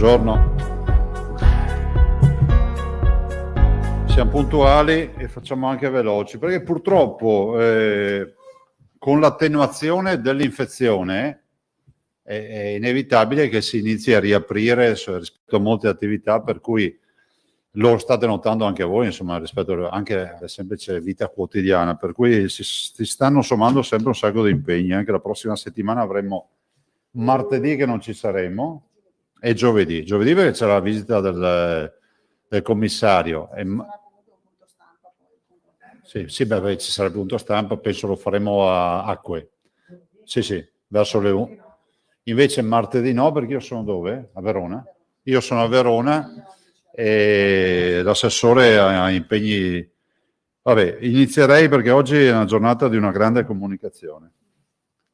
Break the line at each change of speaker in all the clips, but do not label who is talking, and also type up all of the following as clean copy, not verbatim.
buongiorno. Siamo puntuali e facciamo anche veloci, perché purtroppo con l'attenuazione dell'infezione è inevitabile che si inizi a riaprire rispetto a molte attività, per cui lo state notando anche voi, insomma, rispetto anche alla semplice vita quotidiana, per cui si stanno sommando sempre un sacco di impegni. Anche la prossima settimana avremo martedì che non ci saremo e giovedì perché c'è la visita del commissario. Sì, beh, ci sarà il punto stampa, penso lo faremo a Acque. Sì, verso le 1. Invece martedì no, perché io sono dove? A Verona. Io sono a Verona e l'assessore ha impegni. Vabbè, inizierei perché oggi è una giornata di una grande comunicazione.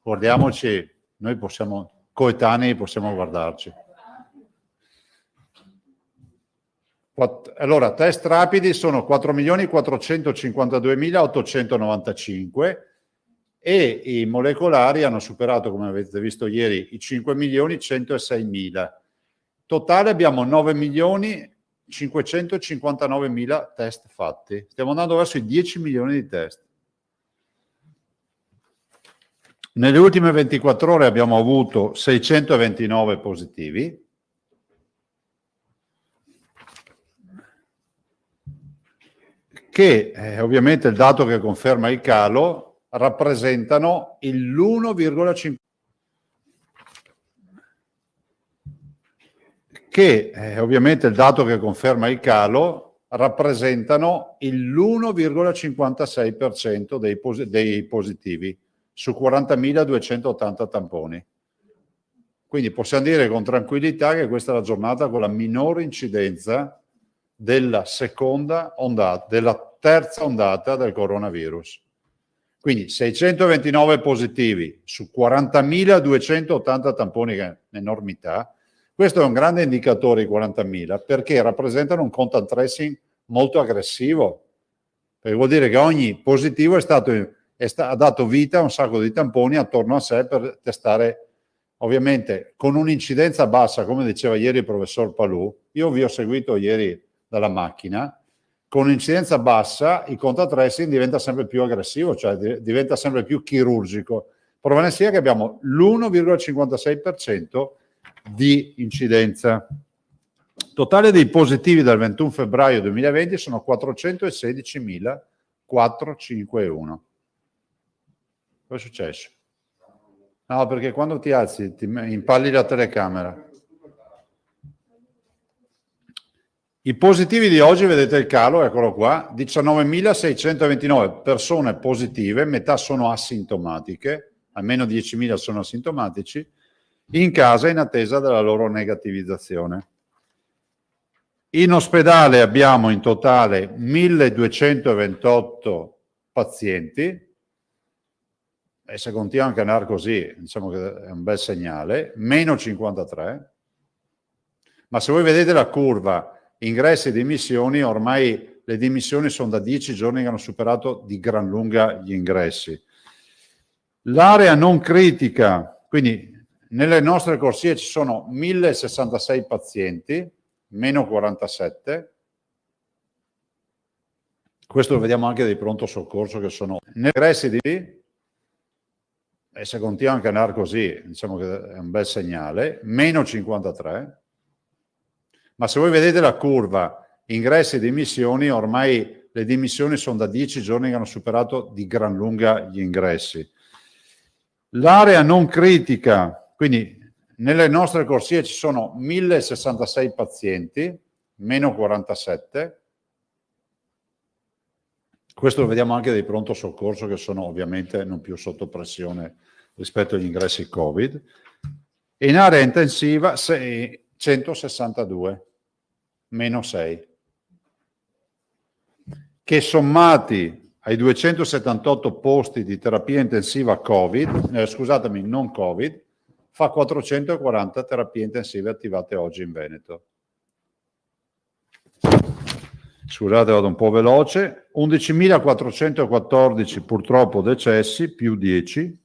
Guardiamoci, noi possiamo, coetanei, possiamo guardarci. Allora, test rapidi sono 4.452.895 e i molecolari hanno superato, come avete visto ieri, i 5.106.000. Totale abbiamo 9.559.000 test fatti. Stiamo andando verso i 10 milioni di test. Nelle ultime 24 ore abbiamo avuto 629 positivi. Che ovviamente il dato che conferma il calo rappresentano l'1,5%. Ovviamente il dato che conferma il calo rappresentano l'1,56% dei positivi su 40.280 tamponi. Quindi possiamo dire con tranquillità che questa è la giornata con la minore incidenza della seconda ondata, della terza ondata del coronavirus. Quindi 629 positivi su 40.280 tamponi, che è un'enormità. Questo è un grande indicatore, i 40.000, perché rappresentano un contact tracing molto aggressivo, perché vuol dire che ogni positivo ha dato vita a un sacco di tamponi attorno a sé per testare, ovviamente con un'incidenza bassa, come diceva ieri il professor Palù. Io vi ho seguito ieri dalla macchina. Con un'incidenza bassa il contact tracing diventa sempre più aggressivo, cioè diventa sempre più chirurgico. Prova sia che abbiamo l'1,56% di incidenza. Totale dei positivi dal 21 febbraio 2020 sono 416.451. Cosa è successo? No, perché quando ti alzi ti impalli la telecamera. I positivi di oggi, vedete il calo, eccolo qua, 19.629 persone positive, metà sono asintomatiche, almeno 10.000 sono asintomatici, in casa in attesa della loro negativizzazione. In ospedale abbiamo in totale 1.228 pazienti, e se continuano a andare così, diciamo che è un bel segnale, meno 53, ma se voi vedete la curva ingressi e dimissioni, ormai le dimissioni sono da 10 giorni che hanno superato di gran lunga gli ingressi. L'area non critica, quindi nelle nostre corsie ci sono 1.066 pazienti, meno 47. Questo lo vediamo anche dei pronto soccorso che sono ingressi di, e se continuano a andare così, diciamo che è un bel segnale, meno 53. Ma se voi vedete la curva ingressi e dimissioni, ormai le dimissioni sono da 10 giorni che hanno superato di gran lunga gli ingressi. L'area non critica, quindi nelle nostre corsie ci sono 1.066 pazienti, meno 47. Questo lo vediamo anche dei pronto soccorso che sono ovviamente non più sotto pressione rispetto agli ingressi Covid. E in area intensiva 162. Meno 6, che sommati ai 278 posti di terapia intensiva Covid, scusatemi, non Covid, fa 440 terapie intensive attivate oggi in Veneto. Scusate, vado un po' veloce. 11.414 purtroppo decessi, più 10.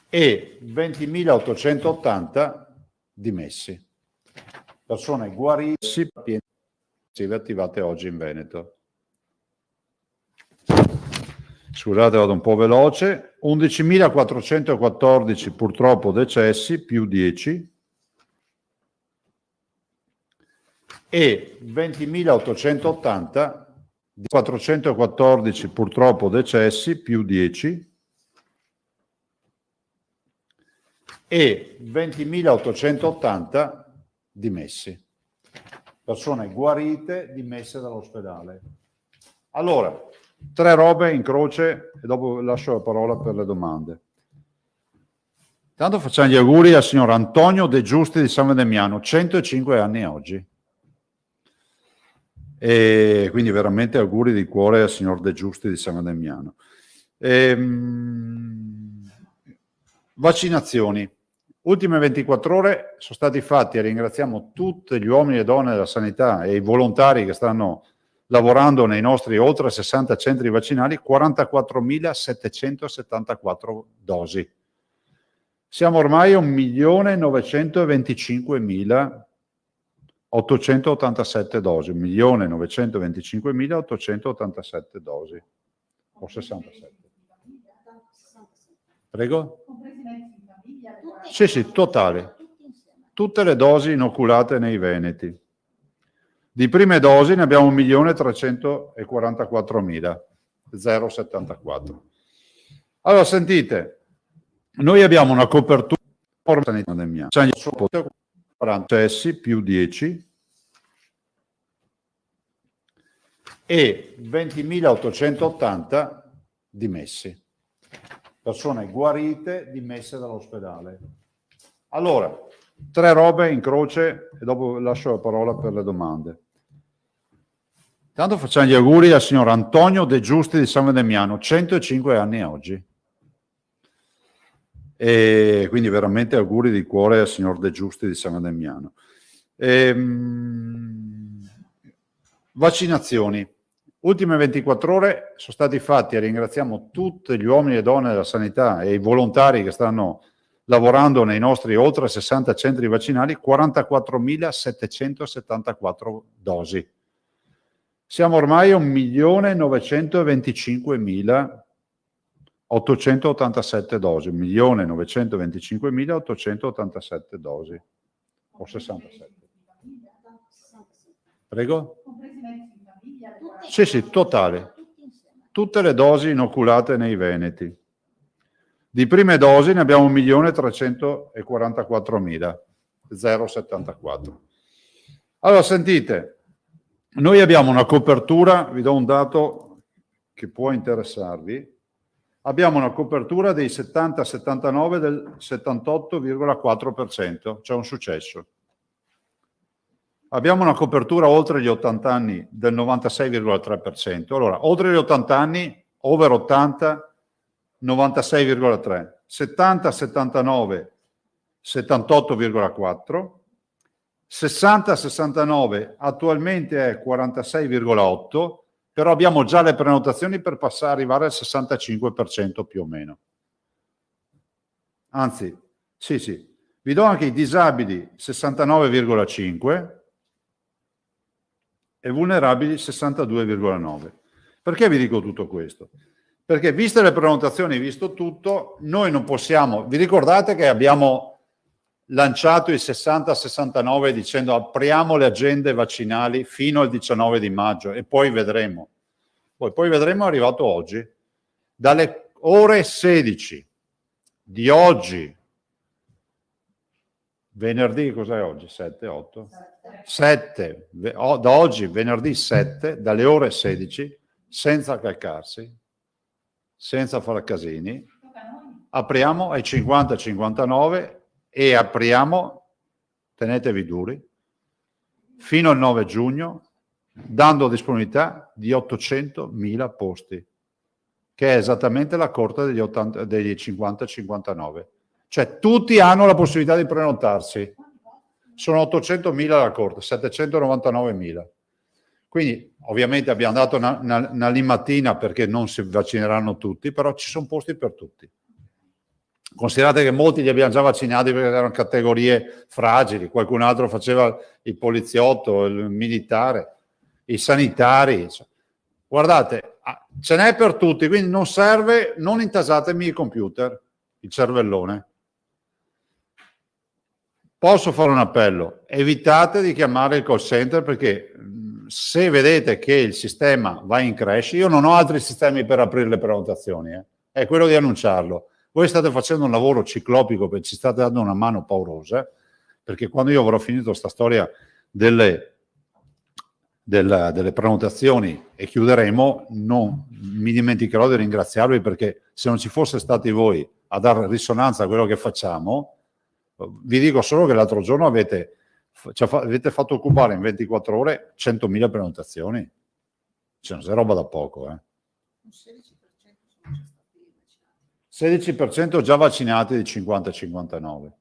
e 20.880 dimessi. Persone guarite, attivate oggi in Veneto. Scusate, vado un po' veloce. 11.414 purtroppo decessi, più 10, e 20.880, 414 purtroppo decessi, più 10, e 20.880 dimessi. Persone guarite, dimesse dall'ospedale. Allora, 3 robe in croce e dopo lascio la parola per le domande. Intanto facciamo gli auguri al signor Antonio De Giusti di San Vendemiano, 105 anni oggi. E quindi veramente auguri di cuore al signor De Giusti di San Vendemiano. Vaccinazioni. Ultime 24 ore sono stati fatti, e ringraziamo tutti gli uomini e donne della sanità e i volontari che stanno lavorando nei nostri oltre 60 centri vaccinali, 44.774 dosi. Siamo ormai a 1.925.887 dosi, 1.925.887 dosi, o 67. Prego? Sì, sì, totale. Tutte le dosi inoculate nei veneti. Di prime dosi ne abbiamo 1.344.074. Allora, sentite, noi abbiamo una copertura sanitaria, cioè 40 decessi più 10 e 20.880 dimessi. Persone guarite, dimesse dall'ospedale. Allora, 3 robe in croce e dopo lascio la parola per le domande. Intanto facciamo gli auguri al signor Antonio De Giusti di San Vendemiano, 105 anni oggi. E quindi veramente auguri di cuore al signor De Giusti di San Vendemiano. Vaccinazioni. Ultime 24 ore sono stati fatti, e ringraziamo tutti gli uomini e donne della sanità e i volontari che stanno lavorando nei nostri oltre 60 centri vaccinali, 44.774 dosi. Siamo ormai a 1.925.887 dosi, 1.925.887 dosi, o 67. Prego? Sì, sì, totale. Tutte le dosi inoculate nei veneti. Di prime dosi ne abbiamo 1.344.074. Allora, sentite, noi abbiamo una copertura, vi do un dato che può interessarvi, abbiamo una copertura dei 70-79 del 78,4%, c'è un successo. Abbiamo una copertura oltre gli 80 anni del 96,3%. Allora, oltre gli 80 anni, over 80, 96,3%. 70-79, 78,4%. 60-69 attualmente è 46,8%, però abbiamo già le prenotazioni per arrivare al 65% più o meno. Anzi, sì, sì. Vi do anche i disabili 69,5%. E vulnerabili 62,9. Perché vi dico tutto questo? Perché viste le prenotazioni, visto tutto, noi non possiamo... Vi ricordate che abbiamo lanciato il 60-69 dicendo apriamo le agende vaccinali fino al 19 di maggio e poi vedremo. Poi vedremo è arrivato oggi. Dalle ore 16 di oggi, venerdì, cos'è oggi? 7, 8? 7, da oggi venerdì 7, dalle ore 16, senza calcarsi, senza fare casini, apriamo ai 50-59 e apriamo, tenetevi duri, fino al 9 giugno, dando disponibilità di 800.000 posti, che è esattamente la corte degli 50-59. Cioè tutti hanno la possibilità di prenotarsi. Sono 800.000 la corte, 799.000. Quindi ovviamente abbiamo dato una limatina perché non si vaccineranno tutti, però ci sono posti per tutti. Considerate che molti li abbiamo già vaccinati perché erano categorie fragili, qualcun altro faceva il poliziotto, il militare, i sanitari. Guardate, ce n'è per tutti, quindi non serve, non intasatemi il computer, il cervellone. Posso fare un appello? Evitate di chiamare il call center, perché se vedete che il sistema va in crash, io non ho altri sistemi per aprire le prenotazioni, è quello di annunciarlo. Voi state facendo un lavoro ciclopico, perché ci state dando una mano paurosa, perché quando io avrò finito questa storia delle prenotazioni e chiuderemo, non mi dimenticherò di ringraziarvi, perché se non ci fosse stati voi a dare risonanza a quello che facciamo, vi dico solo che l'altro giorno avete fatto occupare in 24 ore 100.000 prenotazioni. Cioè, non è roba da poco. Un 16% già vaccinati di 50-59.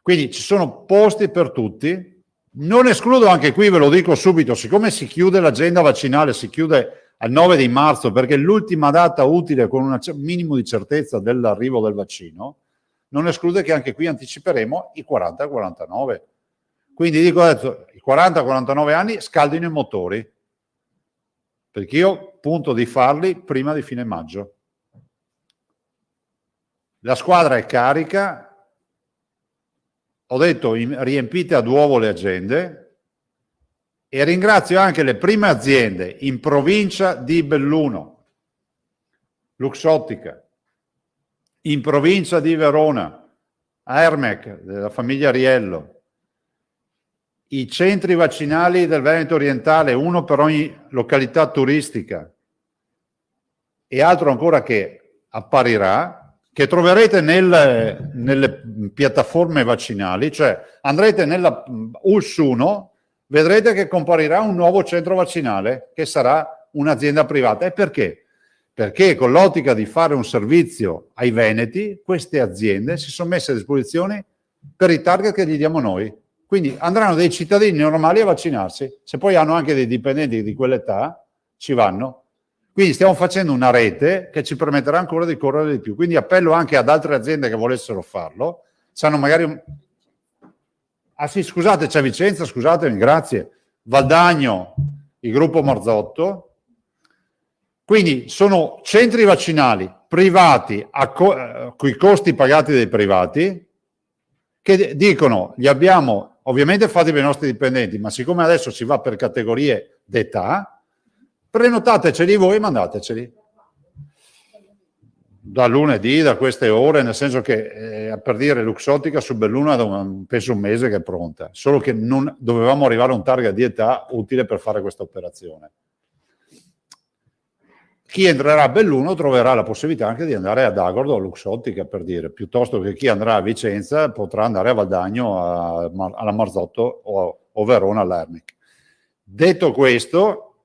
Quindi ci sono posti per tutti. Non escludo anche qui, ve lo dico subito, siccome si chiude l'agenda vaccinale, si chiude al 9 di marzo, perché è l'ultima data utile con un minimo di certezza dell'arrivo del vaccino, non esclude che anche qui anticiperemo i 40-49. Quindi dico adesso, i 40-49 anni scaldino i motori, perché io punto di farli prima di fine maggio. La squadra è carica, ho detto riempite ad uovo le agende, e ringrazio anche le prime aziende in provincia di Belluno, Luxottica, in provincia di Verona, Ermec, della famiglia Riello, i centri vaccinali del Veneto orientale, uno per ogni località turistica, e altro ancora che apparirà, che troverete nelle piattaforme vaccinali, cioè andrete nella ULS 1, vedrete che comparirà un nuovo centro vaccinale che sarà un'azienda privata. E perché? Perché con l'ottica di fare un servizio ai veneti, queste aziende si sono messe a disposizione per i target che gli diamo noi. Quindi andranno dei cittadini normali a vaccinarsi. Se poi hanno anche dei dipendenti di quell'età, ci vanno. Quindi stiamo facendo una rete che ci permetterà ancora di correre di più. Quindi appello anche ad altre aziende che volessero farlo. Sanno magari... Ah sì, scusate, c'è Vicenza, scusatemi, grazie. Valdagno, il gruppo Marzotto. Quindi sono centri vaccinali privati, coi costi pagati dai privati, che dicono, li abbiamo ovviamente fatti per i nostri dipendenti, ma siccome adesso si va per categorie d'età, prenotateceli voi e mandateceli. Da lunedì, da queste ore, nel senso che per dire Luxottica su Belluno penso un mese che è pronta, solo che non dovevamo arrivare a un target di età utile per fare questa operazione. Chi entrerà a Belluno troverà la possibilità anche di andare ad Agordo o a Luxottica, per dire, piuttosto che chi andrà a Vicenza potrà andare a Valdagno, alla Marzotto o Verona all'Ermic. Detto questo,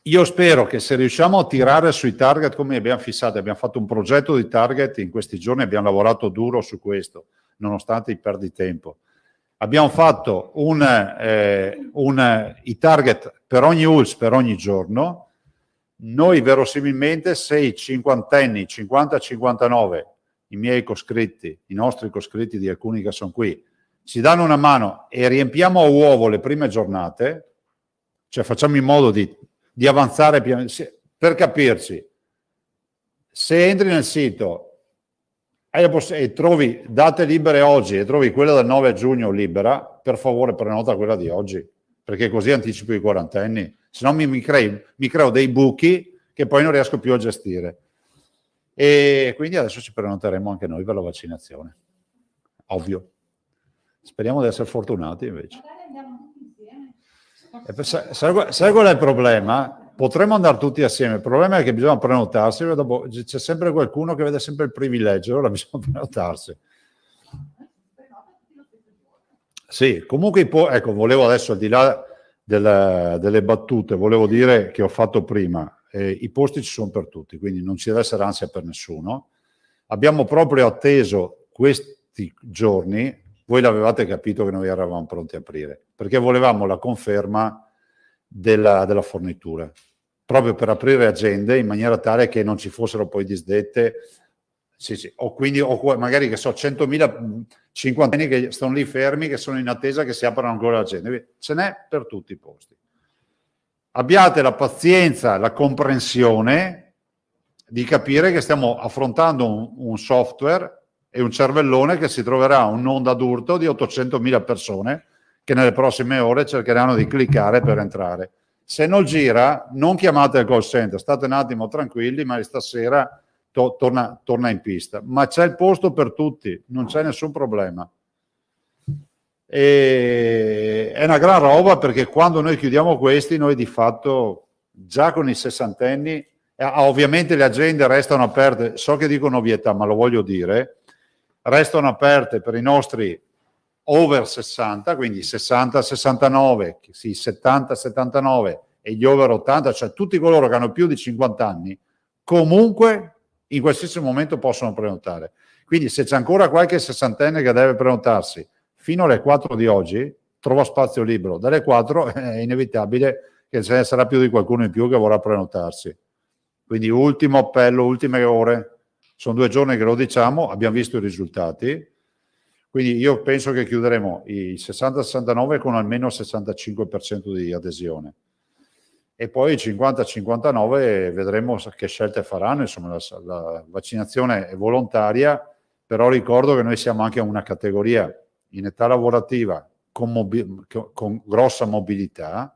io spero che se riusciamo a tirare sui target come abbiamo fissato, abbiamo fatto un progetto di target in questi giorni, abbiamo lavorato duro su questo, nonostante i perditempo. Abbiamo fatto i target per ogni ULS, per ogni giorno. Noi verosimilmente, se i cinquantenni, 50-59, i miei coscritti, i nostri coscritti di alcuni che sono qui, ci danno una mano e riempiamo a uovo le prime giornate, cioè facciamo in modo di avanzare per capirci. Se entri nel sito e trovi date libere oggi e trovi quella del 9 giugno libera, per favore prenota quella di oggi, perché così anticipo i quarantenni, se no mi creo dei buchi che poi non riesco più a gestire. E quindi adesso ci prenoteremo anche noi per la vaccinazione, ovvio. Speriamo di essere fortunati invece. Sai qual è il problema? Potremmo andare tutti assieme, il problema è che bisogna prenotarsi, c'è sempre qualcuno che vede sempre il privilegio, allora bisogna prenotarsi. Sì, comunque, ecco, volevo adesso, al di là delle battute, volevo dire che ho fatto prima, i posti ci sono per tutti, quindi non ci deve essere ansia per nessuno. Abbiamo proprio atteso questi giorni, voi l'avevate capito che noi eravamo pronti a aprire, perché volevamo la conferma della fornitura, proprio per aprire agende in maniera tale che non ci fossero poi disdette Sì, sì. O quindi magari che so 100.000 cinquantenni che stanno lì fermi, che sono in attesa che si aprano ancora la gente. Ce n'è per tutti i posti. Abbiate la pazienza, la comprensione di capire che stiamo affrontando un software e un cervellone che si troverà un'onda d'urto di 800.000 persone che nelle prossime ore cercheranno di cliccare per entrare. Se non gira, non chiamate il call center, state un attimo tranquilli, ma stasera torna in pista. Ma c'è il posto per tutti, non c'è nessun problema. E è una gran roba, perché quando noi chiudiamo questi, noi di fatto già con i sessantenni, ovviamente le agende restano aperte, so che dico un'ovvietà, ma lo voglio dire, restano aperte per i nostri over 60, quindi 60-69, sì, 70-79 e gli over 80, cioè tutti coloro che hanno più di 50 anni, comunque in qualsiasi momento possono prenotare. Quindi se c'è ancora qualche sessantenne che deve prenotarsi fino alle 4 di oggi, trova spazio libero. Dalle 4 è inevitabile che ce ne sarà più di qualcuno in più che vorrà prenotarsi. Quindi ultimo appello, ultime ore. Sono 2 giorni che lo diciamo, abbiamo visto i risultati. Quindi io penso che chiuderemo i 60-69 con almeno il 65% di adesione. E poi i 50-59 vedremo che scelte faranno. Insomma, la vaccinazione è volontaria, però ricordo che noi siamo anche una categoria in età lavorativa con grossa mobilità,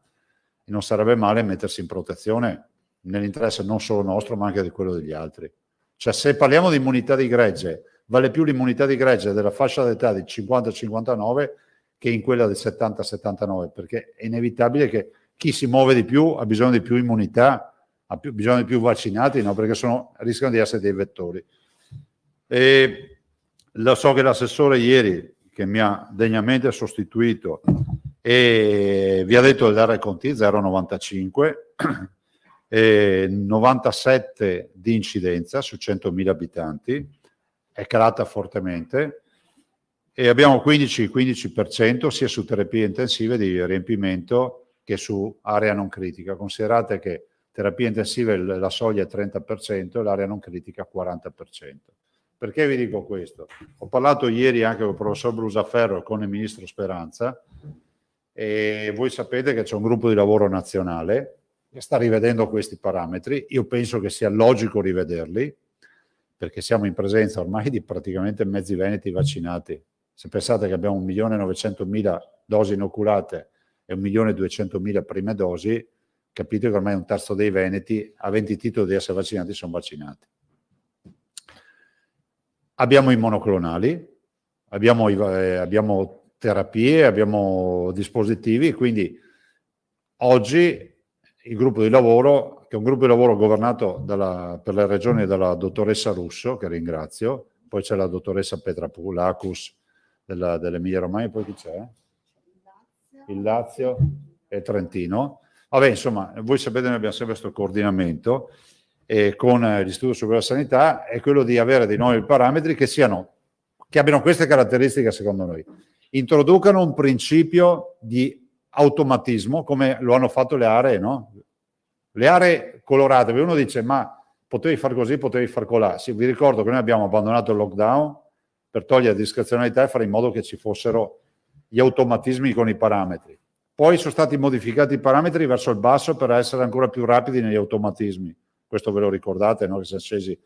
e non sarebbe male mettersi in protezione nell'interesse non solo nostro ma anche di quello degli altri. Cioè, se parliamo di immunità di gregge, vale più l'immunità di gregge della fascia d'età di 50-59 che in quella del 70-79, perché è inevitabile che chi si muove di più ha bisogno di più immunità, ha bisogno di più vaccinati, no? Perché rischiano di essere dei vettori. E lo so che l'assessore ieri, che mi ha degnamente sostituito, e vi ha detto l'R-Conti 0,95, 97 di incidenza su 100.000 abitanti, è calata fortemente, e abbiamo 15% sia su terapie intensive di riempimento che su area non critica. Considerate che terapie intensive la soglia è 30% e l'area non critica 40%. Perché vi dico questo? Ho parlato ieri anche con il professor Brusaferro e con il ministro Speranza, e voi sapete che c'è un gruppo di lavoro nazionale che sta rivedendo questi parametri. Io penso che sia logico rivederli, perché siamo in presenza ormai di praticamente mezzi veneti vaccinati. Se pensate che abbiamo 1.900.000 dosi inoculate e 1.200.000 prime dosi, capite che ormai un terzo dei veneti, aventi titolo di essere vaccinati, sono vaccinati. Abbiamo i monoclonali, abbiamo terapie, abbiamo dispositivi, quindi oggi il gruppo di lavoro, che è un gruppo di lavoro governato per le regioni dalla dottoressa Russo, che ringrazio, poi c'è la dottoressa Petra Pulacus dell'Emilia Romagna, poi chi c'è? Il Lazio e Trentino. Vabbè, insomma, voi sapete che noi abbiamo sempre questo coordinamento con l'Istituto Superiore della Sanità, è quello di avere dei nuovi parametri che abbiano queste caratteristiche, secondo noi. Introducano un principio di automatismo, come lo hanno fatto le aree, no? Le aree colorate, uno dice, ma potevi far così, potevi far colà. Sì, vi ricordo che noi abbiamo abbandonato il lockdown per togliere discrezionalità e fare in modo che ci fossero gli automatismi con i parametri. Poi sono stati modificati i parametri verso il basso per essere ancora più rapidi negli automatismi. Questo ve lo ricordate, no? Che siamo scesi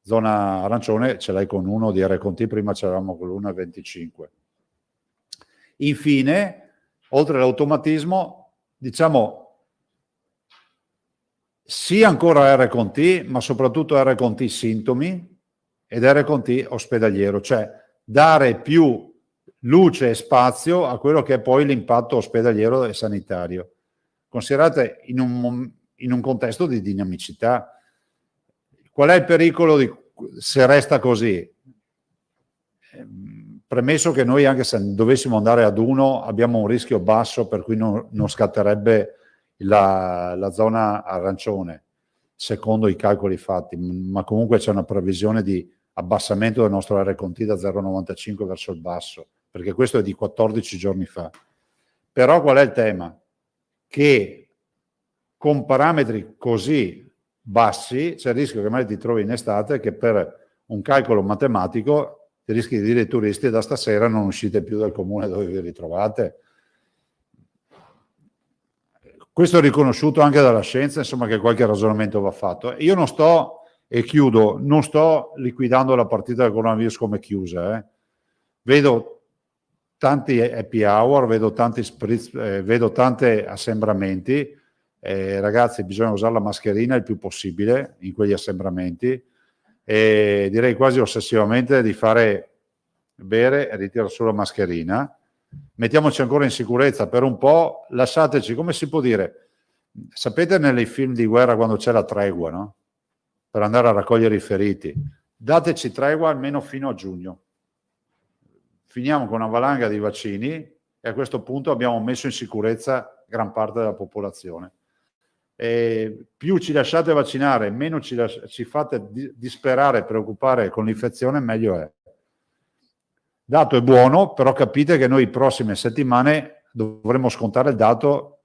zona arancione, ce l'hai con 1 di R-Conti, prima ce l'avevamo con l'1,25. Infine, oltre all'automatismo, diciamo, sì ancora R-Conti, ma soprattutto R-Conti sintomi ed R-Conti ospedaliero, cioè dare più luce e spazio a quello che è poi l'impatto ospedaliero e sanitario. Considerate in un contesto di dinamicità. Qual è il pericolo se resta così? Premesso che noi, anche se dovessimo andare ad 1, abbiamo un rischio basso per cui non scatterebbe la zona arancione, secondo i calcoli fatti, ma comunque c'è una previsione di abbassamento del nostro R-Conti da 0,95 verso il basso, perché questo è di 14 giorni fa. Però qual è il tema? Che con parametri così bassi c'è il rischio che magari ti trovi in estate che per un calcolo matematico, ti rischi di dire ai turisti da stasera non uscite più dal comune dove vi ritrovate. Questo è riconosciuto anche dalla scienza, insomma, che qualche ragionamento va fatto. Io non sto, e chiudo, non sto liquidando la partita del coronavirus come chiusa. Vedo tanti happy hour, vedo tanti spritz, vedo tanti assembramenti. Ragazzi, bisogna usare la mascherina il più possibile in quegli assembramenti, e direi quasi ossessivamente di fare bere e ritirare solo la mascherina. Mettiamoci ancora in sicurezza per un po', lasciateci, come si può dire, sapete nei film di guerra quando c'è la tregua, no? Per andare a raccogliere i feriti, dateci tregua almeno fino a giugno, finiamo con una valanga di vaccini e a questo punto abbiamo messo in sicurezza gran parte della popolazione. E più ci lasciate vaccinare, meno ci fate disperare e preoccupare con l'infezione, meglio è. Dato è buono, però capite che noi prossime settimane dovremo scontare il dato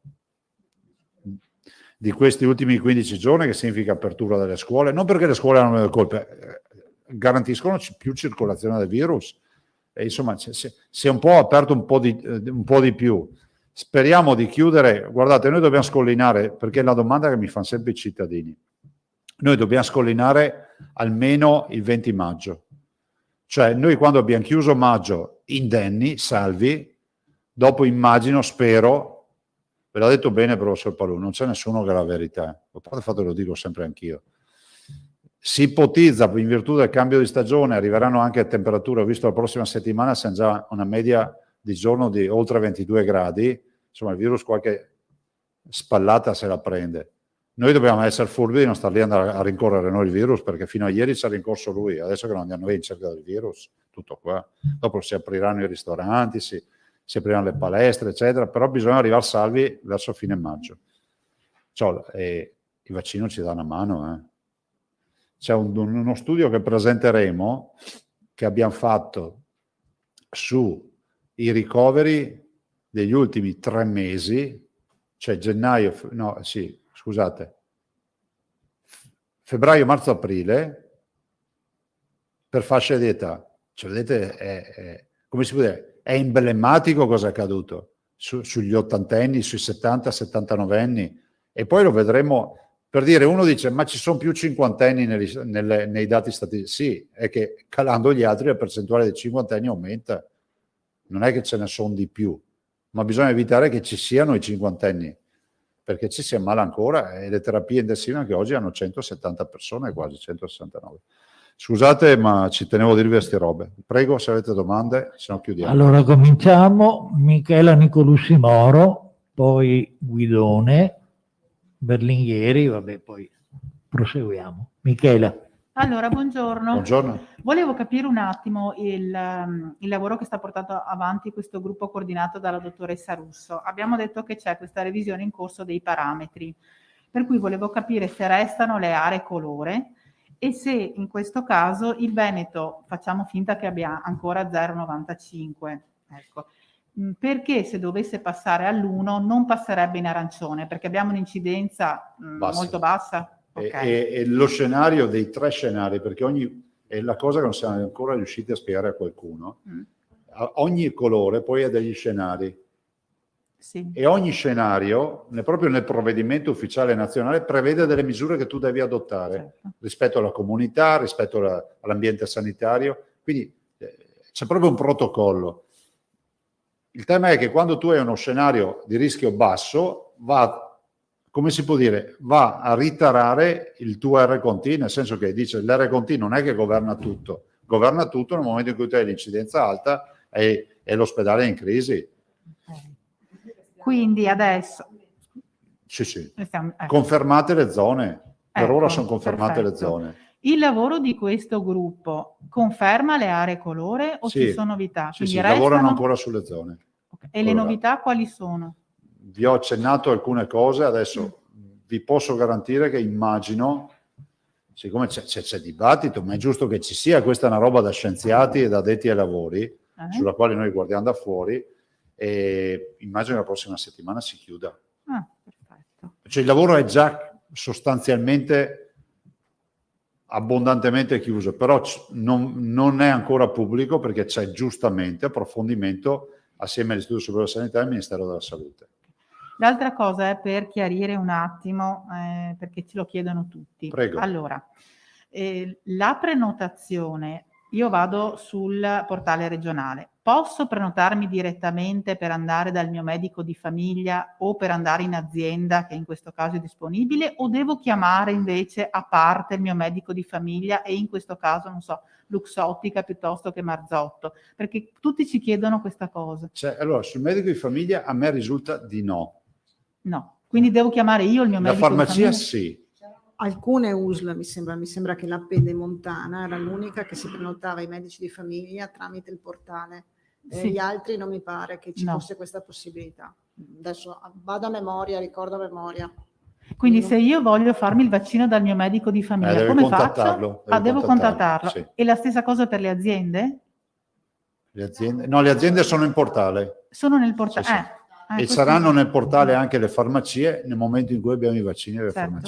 di questi ultimi 15 giorni, che significa apertura delle scuole, non perché le scuole hanno le colpe, garantiscono più circolazione del virus. E insomma, si è un po' aperto un po' di più. Speriamo di chiudere. Guardate, noi dobbiamo scollinare, perché è la domanda che mi fanno sempre i cittadini. Noi dobbiamo scollinare almeno il 20 maggio. Cioè, noi quando abbiamo chiuso maggio indenni, salvi, dopo immagino, spero, ve l'ha detto bene professor Palù, non c'è nessuno che ha la verità. A parte il fatto che lo dico sempre anch'io. Si ipotizza, in virtù del cambio di stagione, arriveranno anche a temperature, ho visto la prossima settimana, siamo già una media di giorno di oltre 22 gradi, insomma il virus qualche spallata se la prende. Noi dobbiamo essere furbi di non star lì a rincorrere noi il virus, perché fino a ieri ci ha rincorso lui, adesso che non andiamo noi in cerca del virus, tutto qua. Dopo si apriranno i ristoranti, si apriranno le palestre, eccetera, però bisogna arrivare salvi verso fine maggio. Il vaccino ci dà una mano. C'è uno studio che presenteremo, che abbiamo fatto sui ricoveri degli ultimi 3 mesi, cioè febbraio, marzo, aprile, per fasce di età. Cioè, vedete, come si può dire, è emblematico cosa è accaduto sugli ottantenni, sui 70, 79 anni, e poi lo vedremo. Per dire, uno dice, ma ci sono più cinquantenni nei dati statistici? Sì, è che calando gli altri la percentuale dei cinquantenni aumenta. Non è che ce ne sono di più, ma bisogna evitare che ci siano i cinquantenni, perché ci si ammala ancora, e le terapie intensive anche oggi hanno 170 persone, quasi 169. Scusate, ma ci tenevo a dirvi queste robe. Prego, se avete domande, se no chiudiamo.
Allora cominciamo. Michela Nicolussi Moro, poi Guidone, Berlinghieri, vabbè, poi proseguiamo. Michela.
Allora, buongiorno.
Buongiorno.
Volevo capire un attimo il lavoro che sta portando avanti questo gruppo coordinato dalla dottoressa Russo. Abbiamo detto che c'è questa revisione in corso dei parametri, per cui volevo capire se restano le aree colore e se in questo caso il Veneto, facciamo finta che abbia ancora 0,95, ecco, perché se dovesse passare all'1 non passerebbe in arancione, perché abbiamo un'incidenza molto bassa? Okay.
E lo scenario dei 3 scenari, perché è la cosa che non siamo ancora riusciti a spiegare a qualcuno, ogni colore poi ha degli scenari.
Sì.
E ogni scenario, proprio nel provvedimento ufficiale nazionale, prevede delle misure che tu devi adottare, certo, rispetto alla comunità, rispetto all'ambiente sanitario, quindi c'è proprio un protocollo. Il tema è che quando tu hai uno scenario di rischio basso, come si può dire, va a ritarare il tuo RConT, nel senso che dice l'RConT non è che governa tutto nel momento in cui tu hai l'incidenza alta e l'ospedale è in crisi.
Quindi adesso...
Sì. Confermate le zone, per ora sono confermate le zone.
Il lavoro di questo gruppo conferma le aree colore o ci sono novità?
Sì, lavorano ancora sulle zone.
Okay. E le novità quali sono?
Vi ho accennato alcune cose, adesso vi posso garantire che immagino, siccome c'è dibattito, ma è giusto che ci sia, questa è una roba da scienziati e da addetti ai lavori, sulla quale noi guardiamo da fuori, e immagino che la prossima settimana si chiuda.
Perfetto.
Cioè il lavoro è già sostanzialmente abbondantemente chiuso, però non è ancora pubblico perché c'è giustamente approfondimento assieme all'Istituto Superiore di Sanità e al Ministero della Salute.
L'altra cosa è per chiarire un attimo, perché ce lo chiedono tutti.
Prego.
Allora, la prenotazione, io vado sul portale regionale, posso prenotarmi direttamente per andare dal mio medico di famiglia o per andare in azienda, che in questo caso è disponibile, o devo chiamare invece a parte il mio medico di famiglia e in questo caso, non so, Luxottica piuttosto che Marzotto? Perché tutti ci chiedono questa cosa.
Allora, sul medico di famiglia a me risulta di no.
No, quindi devo chiamare io il mio
La
medico di
farmacia
famiglia?
sì.
Alcune USL, mi sembra che la Pedemontana era l'unica che si prenotava i medici di famiglia tramite il portale.
Sì.
Gli altri non mi pare che ci
No.
fosse questa possibilità. Adesso vado a memoria, ricordo a memoria.
Quindi se io voglio farmi il vaccino dal mio medico di famiglia,
devi
come
contattarlo,
faccio? Devo contattarlo.
sì.
E la stessa cosa per le aziende?
Le aziende? No, le aziende sono in portale.
Sono nel portale.
Sì, sì. E
questo-
saranno nel portale anche le farmacie nel momento in cui abbiamo i vaccini e le
Certo.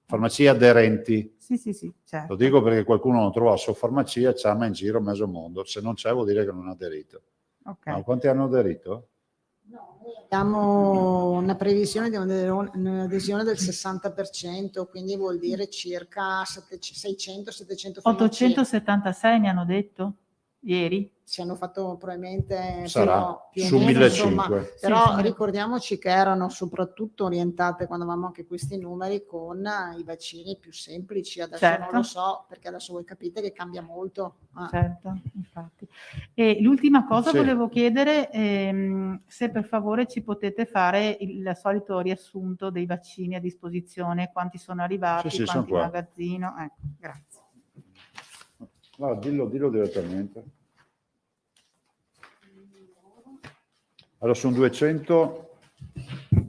farmacie aderenti.
Sì, certo.
Lo dico perché qualcuno non trova la sua farmacia e c'ha in giro mezzo mondo. Se non c'è vuol dire che non ha aderito.
Ok.
Ma quanti hanno aderito?
Abbiamo una previsione di un'adesione del 60%, quindi vuol dire circa 600-700 farmacie.
876 mi hanno detto ieri.
Ci hanno fatto probabilmente
Sarà
più o
su
meno,
1500.
insomma, però
Sì.
ricordiamoci che erano soprattutto orientate, quando avevamo anche questi numeri, con i vaccini più semplici. Adesso
Certo.
non lo so, perché adesso voi capite che cambia molto.
Certo, infatti. E l'ultima cosa
Sì.
volevo chiedere, se per favore ci potete fare il solito riassunto dei vaccini a disposizione, quanti sono arrivati,
Sì, sono
quanti in
qua.
magazzino. Ecco, grazie.
No, dillo direttamente. Allora, sono 200.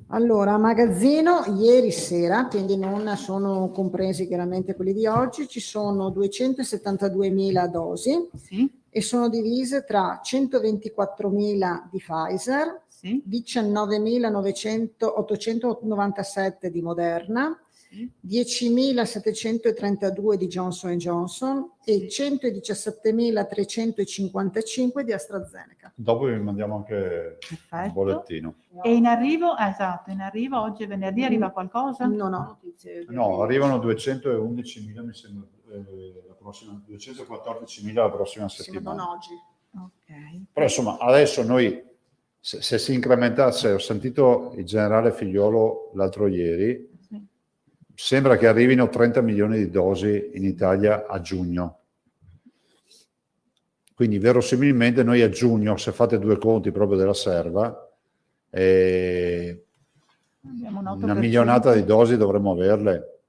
Allora, a magazzino ieri sera, quindi non sono compresi chiaramente quelli di oggi, ci sono 272.000 dosi
Sì,
e sono divise tra 124.000 di Pfizer,
sì,
19.897 di Moderna,
sì.
10.732 di Johnson Johnson e 117.355 di AstraZeneca.
Dopo vi mandiamo anche il
Perfetto.
bollettino.
E in arrivo, esatto, in arrivo oggi è venerdì, arriva qualcosa?
Non ho notizie.
No, arrivano 211.000, mi sembra, la prossima, 214.000 la prossima
Sì, ma
settimana.
non oggi.
Ok.
Però insomma, adesso noi, se si incrementasse, ho sentito il generale Figliolo l'altro ieri,
Sì.
sembra che arrivino 30 milioni di dosi in Italia a giugno. Quindi verosimilmente noi a giugno, se fate due conti proprio della serva,
Abbiamo un
una
8%.
milionata di dosi dovremmo averle.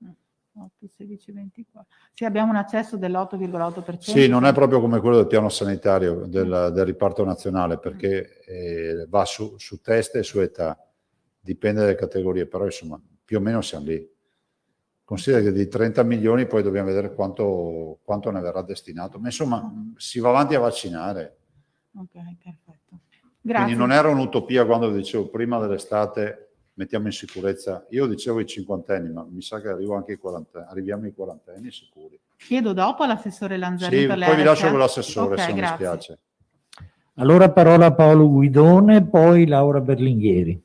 8, 16, 24. Sì, abbiamo un accesso dell'8,8%.
Sì, non è proprio come quello del piano sanitario, del riparto nazionale, perché va su teste e su età, dipende dalle categorie, però insomma più o meno siamo lì. Considera che di 30 milioni poi dobbiamo vedere quanto ne verrà destinato, ma insomma si va avanti a vaccinare.
Ok, perfetto.
Quindi
Grazie.
non era un'utopia quando dicevo prima dell'estate mettiamo in sicurezza, io dicevo i cinquantenni, ma mi sa che arriviamo ai quarantenni sicuri.
Chiedo dopo all'assessore Lanzarin
Sì,
per le
poi vi lascio
RSA.
con l'assessore,
Ok,
se non
grazie.
mi spiace.
Allora parola a Paolo Guidone, poi Laura Berlinghieri.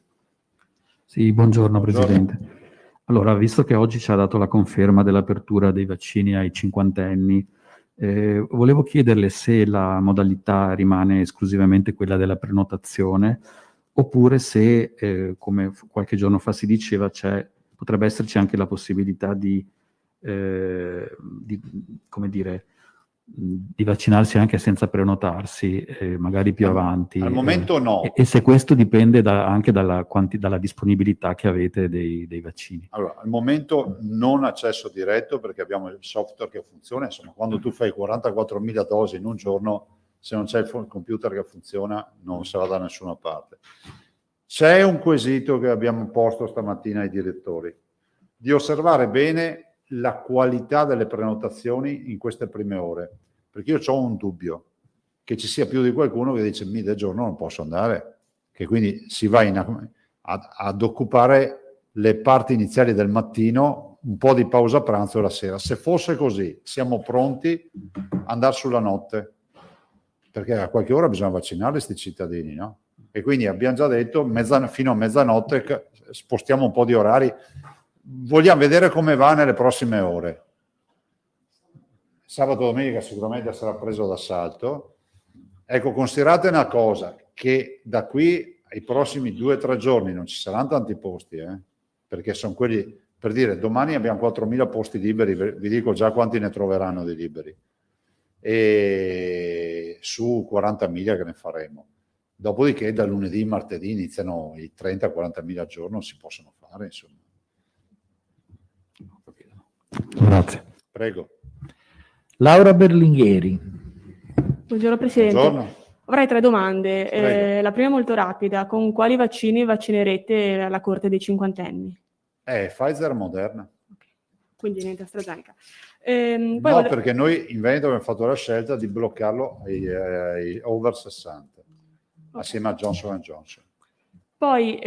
Sì, buongiorno
Buongiorno.
Presidente. Allora, visto che oggi ci ha dato la conferma dell'apertura dei vaccini ai cinquantenni, volevo chiederle se la modalità rimane esclusivamente quella della prenotazione oppure se, come qualche giorno fa si diceva, potrebbe esserci anche la possibilità di vaccinarsi anche senza prenotarsi, magari più avanti.
Al momento no.
E se questo dipende anche dalla disponibilità che avete dei vaccini.
Allora, al momento non accesso diretto perché abbiamo il software che funziona, insomma, quando tu fai 44.000 dosi in un giorno, se non c'è il computer che funziona, non sarà da nessuna parte. C'è un quesito che abbiamo posto stamattina ai direttori, di osservare bene la qualità delle prenotazioni in queste prime ore, perché io ho un dubbio che ci sia più di qualcuno che dice del giorno non posso andare, che quindi si va ad occupare le parti iniziali del mattino un po' di pausa pranzo la sera. Se fosse così, siamo pronti ad andare sulla notte, perché a qualche ora bisogna vaccinare questi cittadini, no? E quindi abbiamo già detto fino a mezzanotte spostiamo un po' di orari. Vogliamo vedere come va nelle prossime ore. Sabato e domenica sicuramente sarà preso d'assalto. Ecco, considerate una cosa, che da qui ai prossimi 2 o 3 giorni non ci saranno tanti posti, perché sono quelli, per dire, domani abbiamo 4.000 posti liberi, vi dico già quanti ne troveranno di liberi, e su 40.000 che ne faremo. Dopodiché da lunedì, martedì iniziano i 30-40.000 al giorno, si possono fare, insomma.
Grazie.
Prego.
Laura Berlinghieri.
Buongiorno Presidente.
Buongiorno.
Avrei 3 domande.
Prego.
La prima è molto rapida. Con quali vaccini vaccinerete la corte dei cinquantenni?
Pfizer, Moderna.
Quindi niente AstraZeneca.
No, perché noi in Veneto abbiamo fatto la scelta di bloccarlo ai over 60, assieme a Johnson & Johnson.
Poi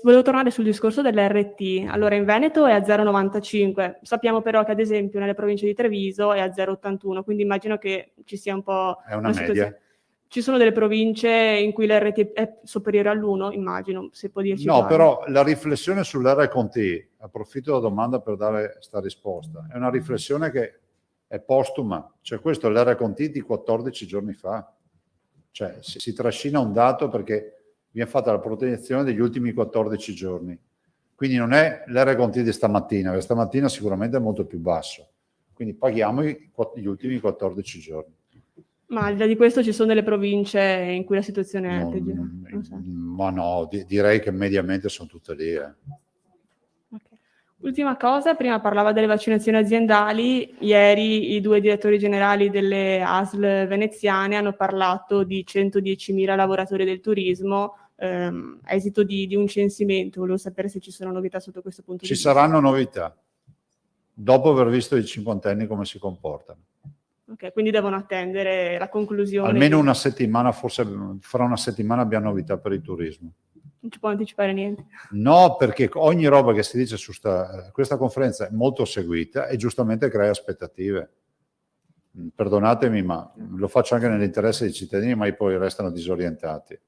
volevo tornare sul discorso dell'RT. Allora, in Veneto è a 0,95. Sappiamo però che ad esempio nelle province di Treviso è a 0,81, quindi immagino che ci sia un po'...
È una media.
Ci sono delle province in cui l'RT è superiore all'1, immagino, se può dirci.
No, però la riflessione sull'RT, approfitto della domanda per dare questa risposta, è una riflessione che è postuma, cioè questo è l'RT di 14 giorni fa, cioè si trascina un dato perché viene fatta la protezione degli ultimi 14 giorni, quindi non è l'RT di stamattina, perché stamattina sicuramente è molto più basso, quindi paghiamo gli ultimi 14 giorni.
Ma al di là di questo ci sono delle province in cui la situazione è peggiore?
Ma no, direi che mediamente sono tutte lì.
Okay. Ultima cosa, prima parlava delle vaccinazioni aziendali, ieri i 2 direttori generali delle ASL veneziane hanno parlato di 110.000 lavoratori del turismo, esito di un censimento. Volevo sapere se ci sono novità sotto questo punto di vista.
Ci saranno novità, dopo aver visto i cinquantenni come si comportano.
Ok, quindi devono attendere la conclusione.
Almeno una settimana, forse fra una settimana abbiamo novità per il turismo.
Non ci può anticipare niente.
No, perché ogni roba che si dice su questa conferenza è molto seguita e giustamente crea aspettative. Perdonatemi, ma lo faccio anche nell'interesse dei cittadini, ma poi restano disorientati.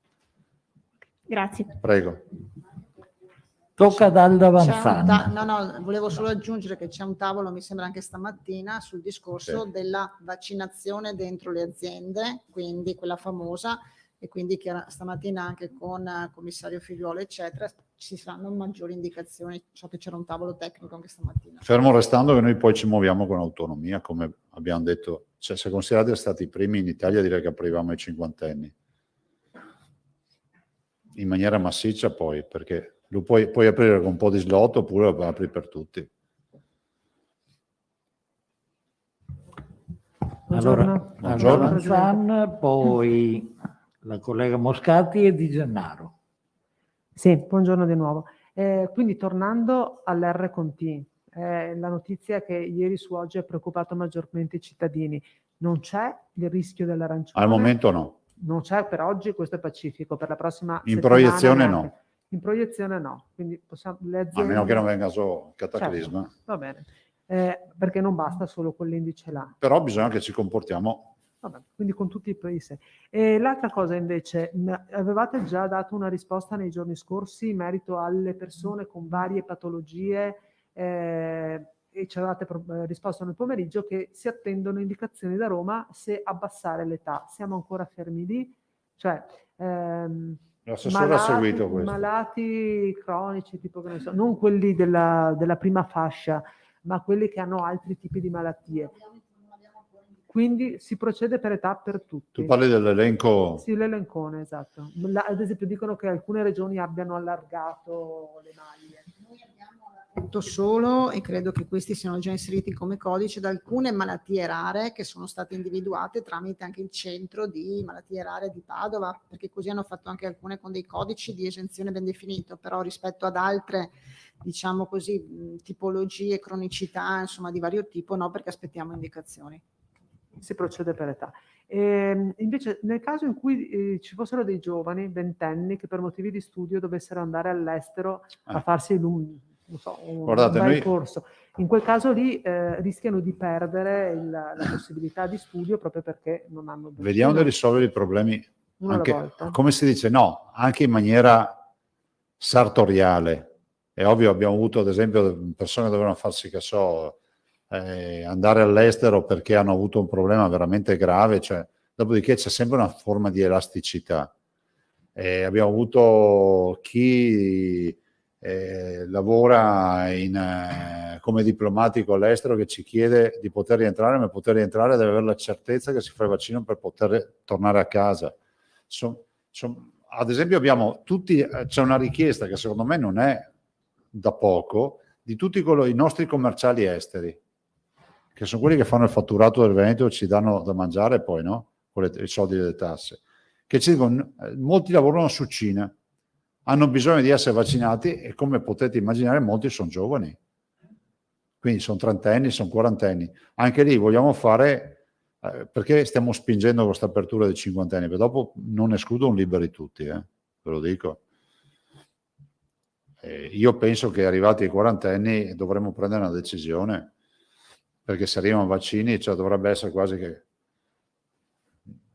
Grazie.
Prego.
Tocca ad Alda
C'è
Vanzan.
no, volevo solo aggiungere che c'è un tavolo, mi sembra anche stamattina, sul discorso
Sì.
della vaccinazione dentro le aziende, quindi quella famosa, e quindi che stamattina anche con commissario Figliuolo, eccetera, ci saranno maggiori indicazioni. So che c'era un tavolo tecnico anche stamattina.
Fermo restando che noi poi ci muoviamo con autonomia, come abbiamo detto, cioè, se considerate stati i primi in Italia, direi che aprivamo ai cinquantenni. In maniera massiccia poi, perché lo puoi aprire con un po' di slot oppure lo apri per tutti.
Allora,
Buongiorno.
Alda Vanzan, poi la collega Moscati e Di Gennaro.
Sì, buongiorno di nuovo. Quindi tornando all'R+T, la notizia che ieri su Oggi ha preoccupato maggiormente i cittadini. Non c'è il rischio dell'arancione?
Al momento no.
Non c'è per oggi, questo è pacifico. Per la prossima
In
settimana
proiezione
neanche.
no.
In proiezione no. Quindi possiamo, le aziende...
A meno che non venga solo cataclisma.
Certo, va bene. Perché non basta solo quell'indice là.
Però bisogna che ci comportiamo.
Vabbè, quindi con tutti i paesi. E l'altra cosa invece, avevate già dato una risposta nei giorni scorsi in merito alle persone con varie patologie e ci avevate risposto nel pomeriggio che si attendono indicazioni da Roma se abbassare l'età. Siamo ancora fermi lì? Cioè,
L'assessore ha seguito questo.
malati cronici, tipo che ne so, non quelli della prima fascia, ma quelli che hanno altri tipi di malattie. Quindi si procede per età per tutti.
Tu parli dell'elenco?
Sì, l'elencone, esatto. Ad esempio dicono che alcune regioni abbiano allargato le maglie.
Noi abbiamo detto solo, e credo che questi siano già inseriti come codice, da alcune malattie rare che sono state individuate tramite anche il centro di malattie rare di Padova, perché così hanno fatto anche alcune con dei codici di esenzione ben definito, però rispetto ad altre, diciamo così, tipologie, cronicità, insomma di vario tipo, no, perché aspettiamo indicazioni.
Si procede per età. Invece nel caso in cui ci fossero dei giovani ventenni che per motivi di studio dovessero andare all'estero a farsi non so, un
Guardate,
bel
noi-
corso. In quel caso lì rischiano di perdere la possibilità di studio proprio perché non hanno bacino.
Vediamo di risolvere i problemi,
Uno alla
anche,
volta.
come si dice, no, anche in maniera sartoriale. È ovvio, abbiamo avuto ad esempio persone che dovevano farsi, che so, andare all'estero perché hanno avuto un problema veramente grave, cioè, dopodiché c'è sempre una forma di elasticità. Abbiamo avuto chi lavora come diplomatico all'estero che ci chiede di poter rientrare, ma poter rientrare deve avere la certezza che si fa il vaccino per poter tornare a casa. Ad esempio abbiamo tutti, c'è una richiesta che secondo me non è da poco, di tutti i nostri commerciali esteri, che sono quelli che fanno il fatturato del Veneto e ci danno da mangiare poi, no? Con i soldi delle tasse, che ci dicono, molti lavorano su Cina, hanno bisogno di essere vaccinati e come potete immaginare molti sono giovani, quindi sono 30enni, sono 40enni. Anche lì vogliamo fare, perché stiamo spingendo questa apertura dei 50enni, perché dopo non escludo un liberi tutti, ve lo dico. Io penso che arrivati ai 40enni dovremmo prendere una decisione, perché se arrivano vaccini, cioè dovrebbe essere quasi che,